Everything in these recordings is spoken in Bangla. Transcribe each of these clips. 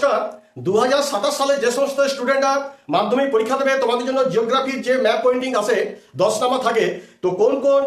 নমস্কার। 2027 সালে যে সমস্ত স্টুডেন্টরা মাধ্যমিক পরীক্ষা দেবে, তোমাদের জন্য জিওগ্রাফির যে ম্যাপ পয়েন্টিং আছে 10 নাম্বার থাকে, তো কোন কোন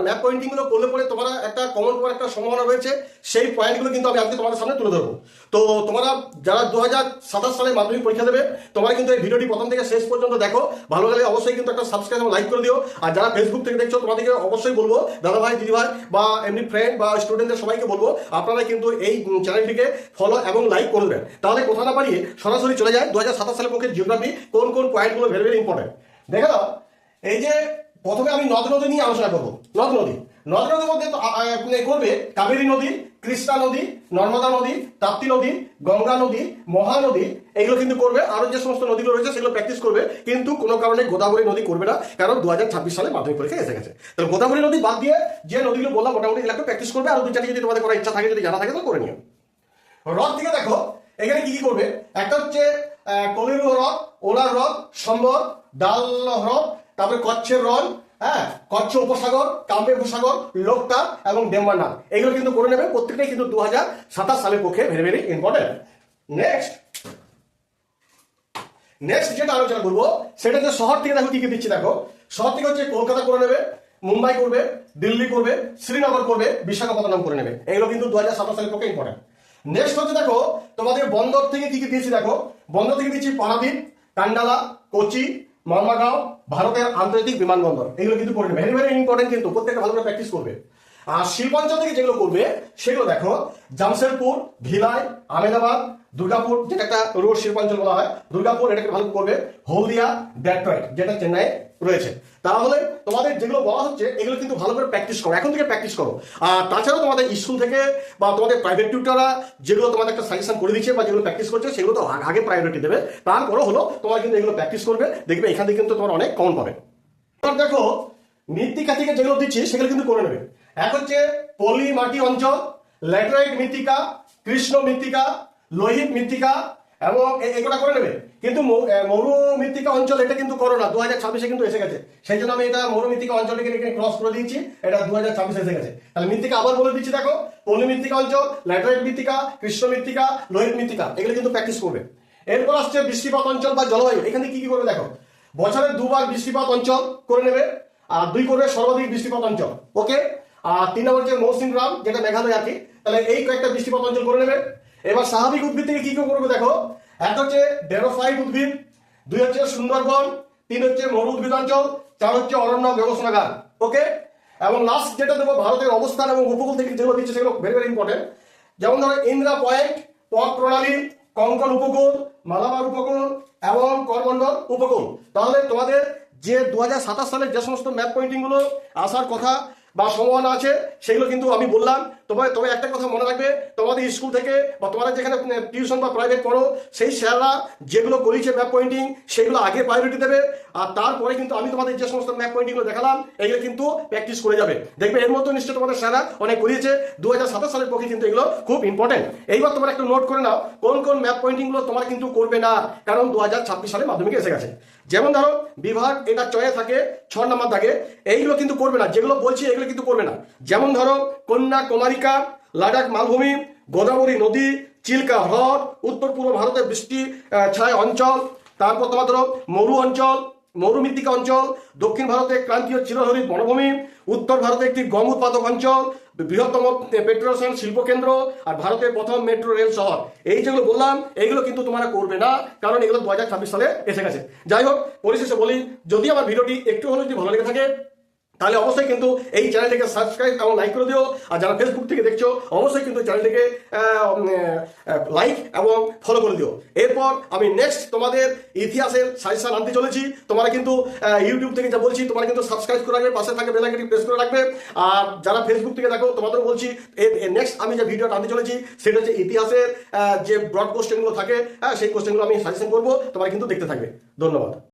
ম্যাপ পয়েন্টিং গুলো করলে পরে তোমরা একটা কমন করার একটা সম্ভাবনা রয়েছে, সেই পয়েন্টগুলো কিন্তু আমি আজকে তোমাদের সামনে তুলে ধরবো। তো তোমরা যারা 2027 সালে মাধ্যমিক পরীক্ষা দেবে, তোমরা কিন্তু এই ভিডিওটি প্রথম থেকে শেষ পর্যন্ত দেখো। ভালো লাগলে অবশ্যই কিন্তু একটা সাবস্ক্রাইব এবং লাইক করে দিও। আর যারা ফেসবুক থেকে দেখছো, তোমাদেরকে অবশ্যই বলবো, দাদা ভাই, দিদি ভাই বা এমনি ফ্রেন্ড বা স্টুডেন্টদের সবাইকে বলবো, আপনারা কিন্তু এই চ্যানেলটিকে ফলো এবং লাইক করবেন। তাহলে কথা না বাড়িয়ে সরাসরি চলে যায় 2027 সালের পক্ষে জিওগ্রাফি কোন কোন পয়েন্টগুলো ভেরি ভেরি ইম্পর্টেন্ট। দেখে নাও, এই যে প্রথমে আমি নদ নদী নিয়ে আলোচনা করবো। নদ নদীর মধ্যে করবে কাবেরী নদী, কৃষ্ণা নদী, নর্মদা নদী, তাপ্তি নদী, গঙ্গা নদী, মহানদী, এগুলো কিন্তু করবে। আরো যে সমস্ত নদীগুলো রয়েছে সেগুলো প্র্যাকটিস করবে, কিন্তু কোনো কারণে গোদাবরী নদী করবে না, কারণ 2026 সালে মাধ্যমিক পরীক্ষা এসে গেছে। তাহলে গোদাবরী নদী বাদ দিয়ে যে নদীগুলো বললাম মোটামুটি এগুলো প্র্যাকটিস করবে। আর 2-4টি যদি তোমাদের করার ইচ্ছা থাকে, যদি জানা থাকে, তো করে নিও। হ্রদ থেকে দেখো এখানে কি কি করবে। একটা হচ্ছে কলিরু হ্রদ, ওলার হ্রদ, সম্বর, ডাল হ্রদ, তারপরে কচ্ছের হ্রদ, হ্যাঁ, কচ্ছ উপসাগর, কাম্বে উপসাগর, লোকটা এবং ডেম্বারনাথ, এগুলো কিন্তু করে নেবে। প্রত্যেকটাই কিন্তু 2027 সালের পক্ষে ভেরি ভেরি ইম্পর্টেন্ট। নেক্সট যেটা আলোচনা করবো সেটা হচ্ছে শহর থেকে দেখো কি কি দিচ্ছি। দেখো, শহর থেকে হচ্ছে কলকাতা করে নেবে, মুম্বাই করবে, দিল্লি করবে, শ্রীনগর করবে, বিশাখাপত্তনম করে নেবে। এগুলো কিন্তু 2027 সালের পক্ষে ইম্পর্টেন্ট। নেক্সট হচ্ছে দেখো তোমাদের বন্দর থেকে কি কি দিয়েছি। দেখো, বন্দর থেকে দিচ্ছি পারাদ্বীপ, কান্ডালা, কোচি, মর্মাগাঁও, ভারতের আন্তর্জাতিক বিমানবন্দর, এগুলো কিন্তু করে নেবে। ভেরি ভেরি ইম্পর্টেন্ট, কিন্তু প্রত্যেকটা ভালো করে প্র্যাকটিস করবে। আর শিল্পাঞ্চল থেকে যেগুলো করবে সেগুলো দেখো, জামশেদপুর, ভিলাই, আহমেদাবাদ, দুর্গাপুর, যেটা একটা রোড শিল্পাঞ্চল বলা হয়, দুর্গাপুর, এটাকে ভালো করবে। হলদিয়া, ডেট্রয়েট, যেটা চেন্নাই রয়েছে। তাহলে তোমাদের যেগুলো বলা হচ্ছে এগুলো কিন্তু ভালো করে প্র্যাকটিস করো, এখন থেকে প্র্যাকটিস করো। আর তাছাড়াও তোমাদের স্কুল থেকে বা তোমাদের প্রাইভেট টিউটাররা যেগুলো তোমাদের একটা সাজেশন করে দিচ্ছে বা যেগুলো প্র্যাকটিস করছে, সেগুলো তো আগে প্রায়োরিটি দেবে। তারপরও হলো তোমার কিন্তু এগুলো প্র্যাকটিস করবে, দেখবে এখান থেকে কিন্তু তোমার অনেক কমন পাবে। এবার দেখো মৃত্তিকা থেকে যেগুলো দিচ্ছি সেগুলো কিন্তু করে নেবে। এক হচ্ছে পলি মাটি অঞ্চল, ল্যাটেরাইট মৃত্তিকা, কৃষ্ণ মৃত্তিকা, লোহিত মৃত্তিকা, এবং এগুলো করে নেবে। কিন্তু মরু মৃত্তিকা অঞ্চল এটা কিন্তু করো না, 2026-এ কিন্তু এসে গেছে। সেই জন্য আমি এটা মরু মৃত্তিকা অঞ্চলটাকে ক্রস করে দিয়েছি, এটা 2026 এসে গেছে। তাহলে মৃত্তিকা আবার বলে দিচ্ছি, দেখো, পলি মৃত্তিকা অঞ্চল, ল্যাটেরাইট মৃত্তিকা, কৃষ্ণ মৃত্তিকা, লোহিত মৃত্তিকা, এগুলো কিন্তু প্র্যাকটিস করবে। এরপর আসছে বৃষ্টিপাত অঞ্চল বা জলবায়ু। এখানে কি কি করবে দেখো, বছরে 2বার বৃষ্টিপাত অঞ্চল করে নেবে, আর 2 করবে সর্বাধিক বৃষ্টিপাত অঞ্চল। ওকে। আর 3 নম্বর হচ্ছে মৌসুমী গ্রাম, যেটা মেঘালয় আছে। তাহলে এই কয়েকটা বৃষ্টিপাত অঞ্চল করে নেবে। এবার স্বাভাবিক উদ্ভিদ থেকে কি কি করবে দেখো, এক হচ্ছে ডেরোফাইট উদ্ভিদ, 2 হচ্ছে সুন্দরবন, 3 হচ্ছে মরু উদ্ভিদ অঞ্চল, 4 হচ্ছে অরণ্য গবেষণাগার। ওকে। এবং লাস্ট যেটা দেবো, ভারতের অবস্থান এবং উপকূল থেকে যেগুলো দিচ্ছে সেগুলো ভেরি ভেরি ইম্পর্টেন্ট। যেমন ধরো ইন্দ্রা পয়েন্ট, পথ প্রণালী, কঙ্কন উপকূল, মালাবার উপকূল এবং করমণ্ডল উপকূল। তাহলে তোমাদের যে 2027 সালের যে সমস্ত ম্যাপ পয়েন্টিং গুলো আসার কথা বা সম্ভাবনা আছে সেগুলো কিন্তু আমি বললাম। তবে একটা কথা মনে রাখবে, তোমাদের স্কুল থেকে বা তোমরা যেখানে টিউশন বা প্রাইভেট পড়ো, সেই স্যাররা যেগুলো করেছে ম্যাপ পয়েন্টিং সেগুলো আগে প্রায়োরিটি দেবে। আর তারপরে কিন্তু আমি তোমাদের যে সমস্ত ম্যাপ পয়েন্টিংগুলো দেখালাম এগুলো কিন্তু প্র্যাকটিস করে যাবে। দেখবে এর মধ্যে নিশ্চয়ই তোমাদের স্যাররা অনেক করিয়েছে। 2027 সালের পক্ষে কিন্তু এগুলো খুব ইম্পর্টেন্ট। এইবার তোমরা একটু নোট করে নাও কোন কোন ম্যাপ পয়েন্টিংগুলো তোমরা কিন্তু করবে না, কারণ 2026 সালে মাধ্যমিকে এসে গেছে। যেমন ধরো বিভাগ, এটা চয়ে থাকে 6 নম্বর দাগে, এইগুলো কিন্তু করবে না। যেগুলো বলছি এগুলো কিন্তু করবে না। যেমন ধরো কন্যাকুমারিকা, লাদাখ মালভূমি, গোদাবরী নদী, চিল্কা হ্রদ, উত্তর পূর্ব ভারতের বৃষ্টি ছায় অঞ্চল, তারপর তোমার ধরো মরু অঞ্চল, মরু মৃত্তিকা অঞ্চল, দক্ষিণ ভারতে ক্রান্তীয় চিরহরিত বনভূমি, উত্তর ভারতে একটি গম উৎপাদক অঞ্চল, বৃহত্তম পেট্রোরসায়ন শিল্প কেন্দ্র, আর ভারতের প্রথম মেট্রো রেল শহর। এই যেগুলো বললাম এগুলো কিন্তু তোমরা করবে না, কারণ এগুলো 2026 সালে এসে গেছে। যাই হোক, পরিশেষে বলি, যদি আমার ভিডিওটি একটু হলেও যদি ভালো লেগে থাকে তাহলে অবশ্যই কিন্তু এই চ্যানেলটিকে সাবস্ক্রাইব এবং লাইক করে দিও। আর যারা ফেসবুক থেকে দেখছো অবশ্যই কিন্তু চ্যানেলটিকে লাইক এবং ফলো করে দিও। এরপর আমি নেক্সট তোমাদের ইতিহাসের সাজেশন আনতে চলেছি। তোমরা কিন্তু ইউটিউব থেকে যা বলছি তোমরা কিন্তু সাবস্ক্রাইব করে রাখবে, পাশে থাকে বেল আইকনটি প্রেস করে রাখবে। আর যারা ফেসবুক থেকে দেখো তোমাদেরও বলছি, নেক্সট আমি যে ভিডিওটা আনতে চলেছি সেটা হচ্ছে ইতিহাসের যে ব্রড কোশ্চেনগুলো থাকে, সেই কোশ্চেনগুলো আমি সাজেশন করবো, তোমরা কিন্তু দেখতে থাকবে। ধন্যবাদ।